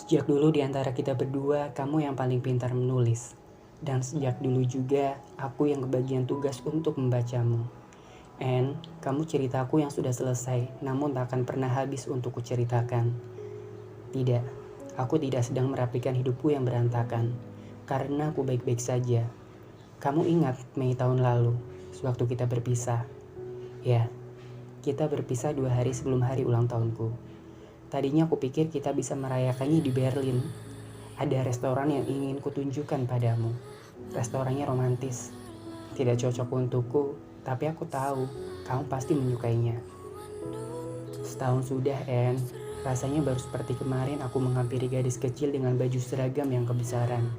Sejak dulu di antara kita berdua, kamu yang paling pintar menulis. Dan sejak dulu juga, aku yang kebagian tugas untuk membacamu. And, kamu ceritaku yang sudah selesai, namun tak akan pernah habis untuk kuceritakan. Tidak, aku tidak sedang merapikan hidupku yang berantakan. Karena aku baik-baik saja. Kamu ingat Mei tahun lalu, sewaktu kita berpisah. Ya, kita berpisah 2 hari sebelum hari ulang tahunku. Tadinya aku pikir kita bisa merayakannya di Berlin. Ada restoran yang ingin kutunjukkan padamu. Restorannya romantis. Tidak cocok untukku, tapi aku tahu kamu pasti menyukainya. Setahun sudah, En. Rasanya baru seperti kemarin aku menghampiri gadis kecil dengan baju seragam yang kebesaran.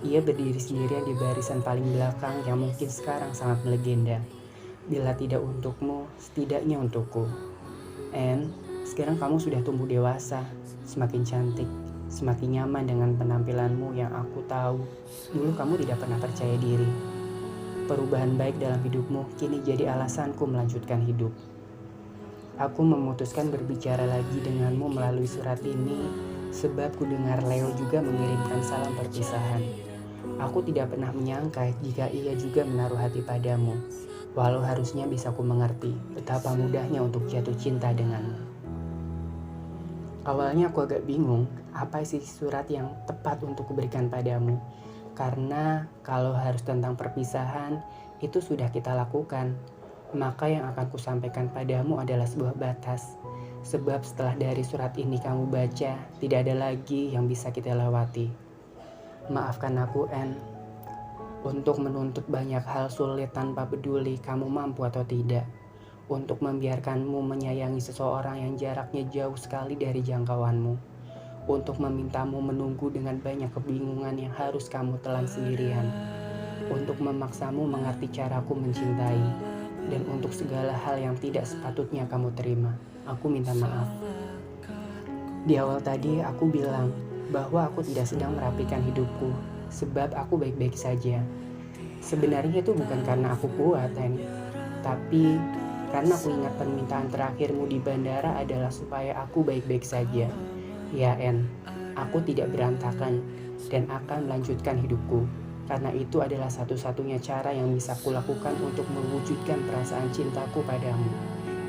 Ia berdiri sendirian di barisan paling belakang yang mungkin sekarang sangat melegenda. Bila tidak untukmu, setidaknya untukku. En, sekarang kamu sudah tumbuh dewasa, semakin cantik, semakin nyaman dengan penampilanmu yang aku tahu. Dulu kamu tidak pernah percaya diri. Perubahan baik dalam hidupmu kini jadi alasanku melanjutkan hidup. Aku memutuskan berbicara lagi denganmu melalui surat ini sebab ku dengar Leo juga mengirimkan salam perpisahan. Aku tidak pernah menyangka jika ia juga menaruh hati padamu. Walau harusnya bisa ku mengerti betapa mudahnya untuk jatuh cinta denganmu. Awalnya aku agak bingung apa isi surat yang tepat untuk kuberikan padamu. Karena kalau harus tentang perpisahan, itu sudah kita lakukan. Maka yang akan kusampaikan padamu adalah sebuah batas. Sebab setelah dari surat ini kamu baca, tidak ada lagi yang bisa kita lewati. Maafkan aku, En. Untuk menuntut banyak hal sulit tanpa peduli kamu mampu atau tidak. Untuk membiarkanmu menyayangi seseorang yang jaraknya jauh sekali dari jangkauanmu. Untuk memintamu menunggu dengan banyak kebingungan yang harus kamu telan sendirian. Untuk memaksamu mengerti caraku mencintai. Dan untuk segala hal yang tidak sepatutnya kamu terima. Aku minta maaf. Di awal tadi aku bilang bahwa aku tidak sedang merapikan hidupku. Sebab aku baik-baik saja. Sebenarnya itu bukan karena aku kuat, En. Tapi karena aku ingat permintaan terakhirmu di bandara adalah supaya aku baik-baik saja. Ya, En, aku tidak berantakan dan akan melanjutkan hidupku. Karena itu adalah satu-satunya cara yang bisa kulakukan untuk mewujudkan perasaan cintaku padamu.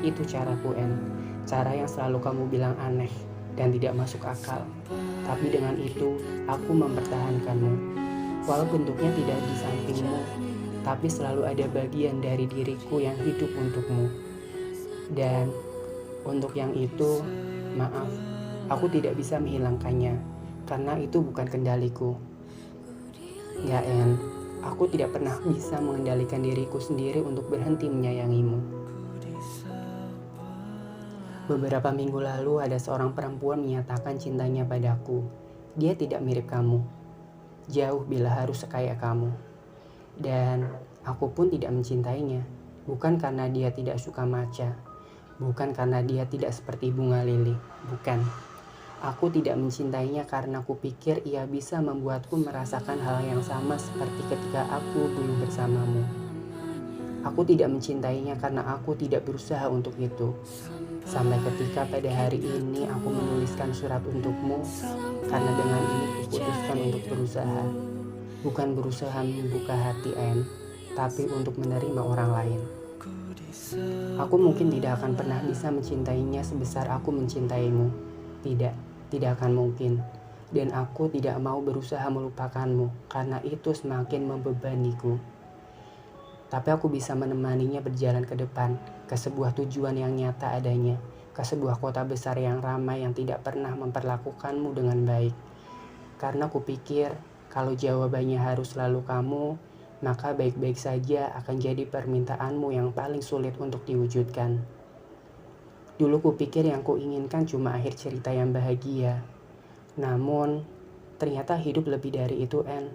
Itu caraku, En. Cara yang selalu kamu bilang aneh dan tidak masuk akal. Tapi dengan itu, aku mempertahankanmu. Walau bentuknya tidak di sampingmu, tapi selalu ada bagian dari diriku yang hidup untukmu. Dan untuk yang itu, maaf, aku tidak bisa menghilangkannya, karena itu bukan kendaliku. Ya, En, aku tidak pernah bisa mengendalikan diriku sendiri untuk berhenti menyayangimu. Beberapa minggu lalu ada seorang perempuan menyatakan cintanya padaku. Dia tidak mirip kamu, jauh bila harus sekaya kamu. Dan aku pun tidak mencintainya, bukan karena dia tidak suka matcha, bukan karena dia tidak seperti bunga lili, bukan. Aku tidak mencintainya karena aku pikir ia bisa membuatku merasakan hal yang sama seperti ketika aku dulu bersamamu. Aku tidak mencintainya karena aku tidak berusaha untuk itu. Sampai ketika pada hari ini aku menuliskan surat untukmu, karena dengan ini kuputuskan untuk berusaha. Bukan berusaha membuka hati, En, tapi untuk menerima orang lain. Aku mungkin tidak akan pernah bisa mencintainya sebesar aku mencintaimu. Tidak akan mungkin. Dan aku tidak mau berusaha melupakanmu, karena itu semakin membebaniku. Tapi aku bisa menemaninya berjalan ke depan, ke sebuah tujuan yang nyata adanya, ke sebuah kota besar yang ramai yang tidak pernah memperlakukanmu dengan baik. Karena aku pikir, kalau jawabannya harus selalu kamu, maka baik-baik saja akan jadi permintaanmu yang paling sulit untuk diwujudkan. Dulu kupikir yang kuinginkan cuma akhir cerita yang bahagia. Namun, ternyata hidup lebih dari itu, En.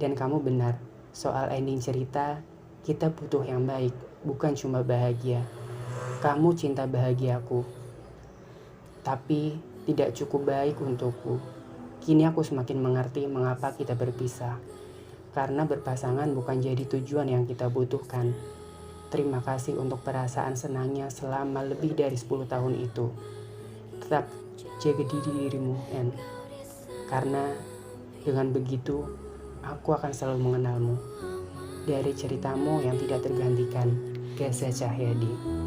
Dan kamu benar, soal ending cerita, kita butuh yang baik, bukan cuma bahagia. Kamu cinta bahagiaku, tapi tidak cukup baik untukku. Kini aku semakin mengerti mengapa kita berpisah. Karena berpasangan bukan jadi tujuan yang kita butuhkan. Terima kasih untuk perasaan senangnya selama lebih dari 10 tahun itu. Jaga dirimu, N. Karena dengan begitu, aku akan selalu mengenalmu. Dari ceritamu yang tidak tergantikan, Gaza Cahyadi.